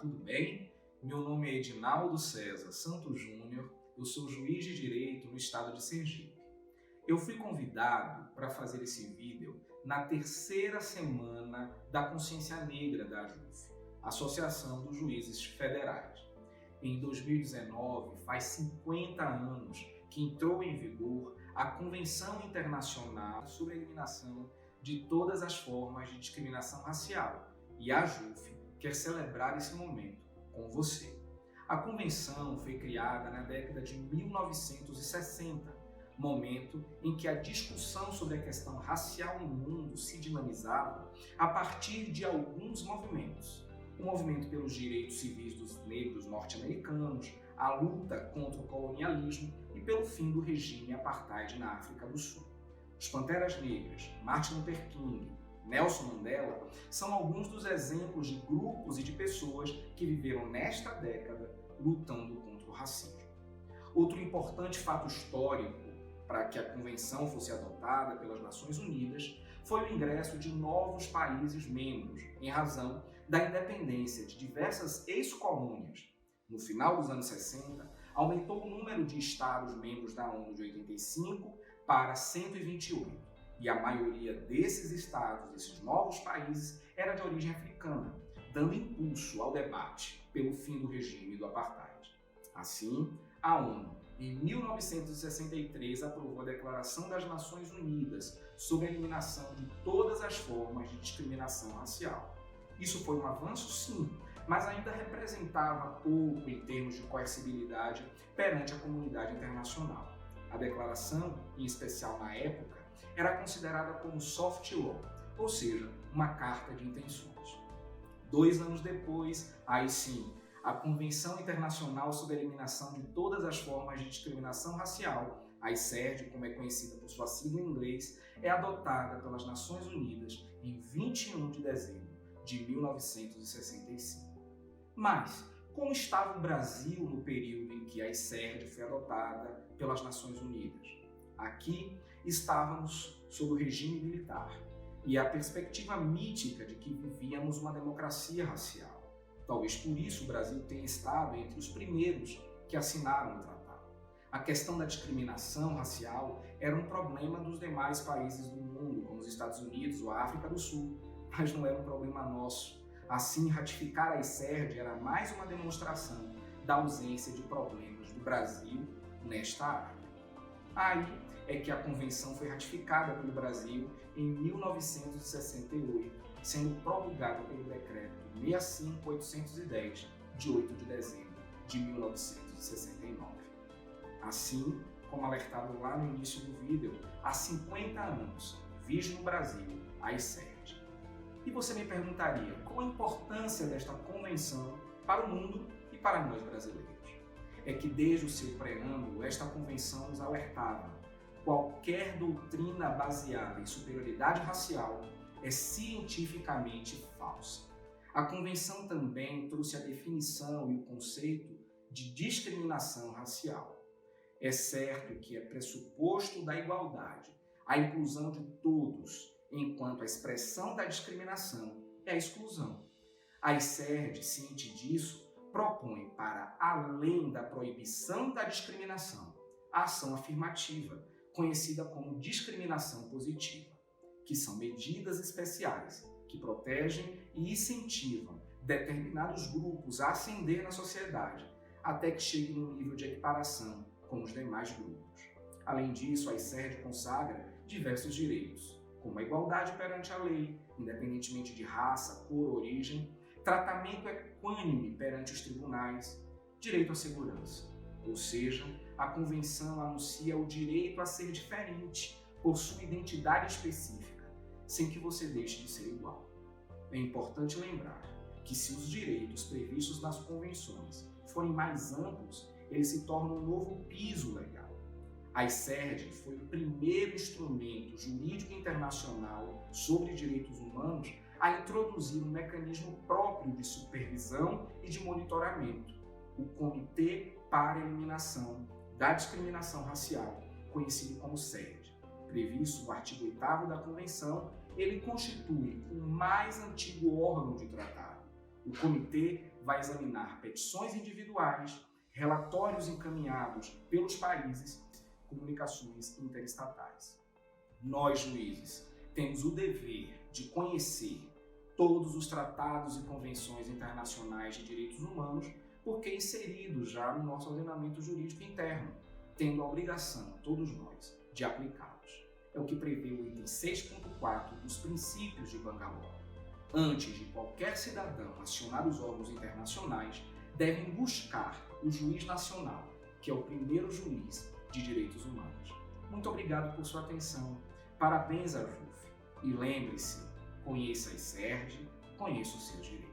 tudo bem? Meu nome é Edinaldo César Santos Júnior, eu sou juiz de direito no estado de Sergipe. Eu fui convidado para fazer esse vídeo na terceira semana da Consciência Negra da AJUF, Associação dos Juízes Federais. Em 2019, faz 50 anos que entrou em vigor a Convenção Internacional sobre a Eliminação de todas as formas de discriminação racial, e a AJUF quer celebrar esse momento com você. A convenção foi criada na década de 1960, momento em que a discussão sobre a questão racial no mundo se dinamizava a partir de alguns movimentos. O movimento pelos direitos civis dos negros norte-americanos, a luta contra o colonialismo e pelo fim do regime apartheid na África do Sul. Os Panteras Negras, Martin Luther King, Nelson Mandela são alguns dos exemplos de grupos e de pessoas que viveram nesta década lutando contra o racismo. Outro importante fato histórico para que a convenção fosse adotada pelas Nações Unidas foi o ingresso de novos países membros, em razão da independência de diversas ex-colônias. No final dos anos 60, aumentou o número de estados membros da ONU de 85 para 128. E a maioria desses estados, desses novos países, era de origem africana, dando impulso ao debate pelo fim do regime do apartheid. Assim, a ONU, em 1963, aprovou a Declaração das Nações Unidas sobre a eliminação de todas as formas de discriminação racial. Isso foi um avanço, sim, mas ainda representava pouco em termos de coercibilidade perante a comunidade internacional. A declaração, em especial na época, era considerada como soft law, ou seja, uma carta de intenções. 2 anos depois, aí sim, a Convenção Internacional sobre a Eliminação de todas as formas de discriminação racial, a ICERD, como é conhecida por sua sigla em inglês, é adotada pelas Nações Unidas em 21 de dezembro de 1965. Mas, como estava o Brasil no período em que a ICERD foi adotada pelas Nações Unidas? Aqui estávamos sob o regime militar e a perspectiva mítica de que vivíamos uma democracia racial. Talvez por isso o Brasil tenha estado entre os primeiros que assinaram o tratado. A questão da discriminação racial era um problema dos demais países do mundo, como os Estados Unidos ou a África do Sul, mas não era um problema nosso. Assim, ratificar a ICERD era mais uma demonstração da ausência de problemas do Brasil nesta área. Aí é que a convenção foi ratificada pelo Brasil em 1968, sendo promulgada pelo decreto 65810, de 8 de dezembro de 1969. Assim, como alertado lá no início do vídeo, há 50 anos, vige no Brasil a ICERD. E você me perguntaria qual a importância desta convenção para o mundo e para nós brasileiros? É que desde o seu preâmbulo, esta convenção nos alertava: qualquer doutrina baseada em superioridade racial é cientificamente falsa. A convenção também trouxe a definição e o conceito de discriminação racial. É certo que é pressuposto da igualdade a inclusão de todos, enquanto a expressão da discriminação é a exclusão. A ICERD, ciente disso, propõe, para além da proibição da discriminação, a ação afirmativa, conhecida como discriminação positiva, que são medidas especiais que protegem e incentivam determinados grupos a ascender na sociedade, até que cheguem no nível de equiparação com os demais grupos. Além disso, a ICERD consagra diversos direitos, como a igualdade perante a lei, independentemente de raça, cor ou origem, tratamento equânime perante os tribunais, direito à segurança. Ou seja, a Convenção anuncia o direito a ser diferente por sua identidade específica, sem que você deixe de ser igual. É importante lembrar que se os direitos previstos nas convenções forem mais amplos, eles se tornam um novo piso legal. A ICERD foi o primeiro instrumento jurídico internacional sobre direitos humanos a introduzir um mecanismo próprio de supervisão e de monitoramento, o Comitê para a Eliminação da Discriminação Racial, conhecido como CERD. Previsto no artigo 8º da Convenção, ele constitui o mais antigo órgão de tratado. O comitê vai examinar petições individuais, relatórios encaminhados pelos países, comunicações interestatais. Nós, juízes, temos o dever de conhecer todos os tratados e convenções internacionais de direitos humanos, porque inseridos já no nosso ordenamento jurídico interno, tendo a obrigação, todos nós, de aplicá-los. É o que prevê o item 6.4 dos princípios de Bangalore. Antes de qualquer cidadão acionar os órgãos internacionais, devem buscar o juiz nacional, que é o primeiro juiz de direitos humanos. Muito obrigado por sua atenção. Parabéns à JUF. E lembre-se, conheça a ICERJ, conheça os seus direitos.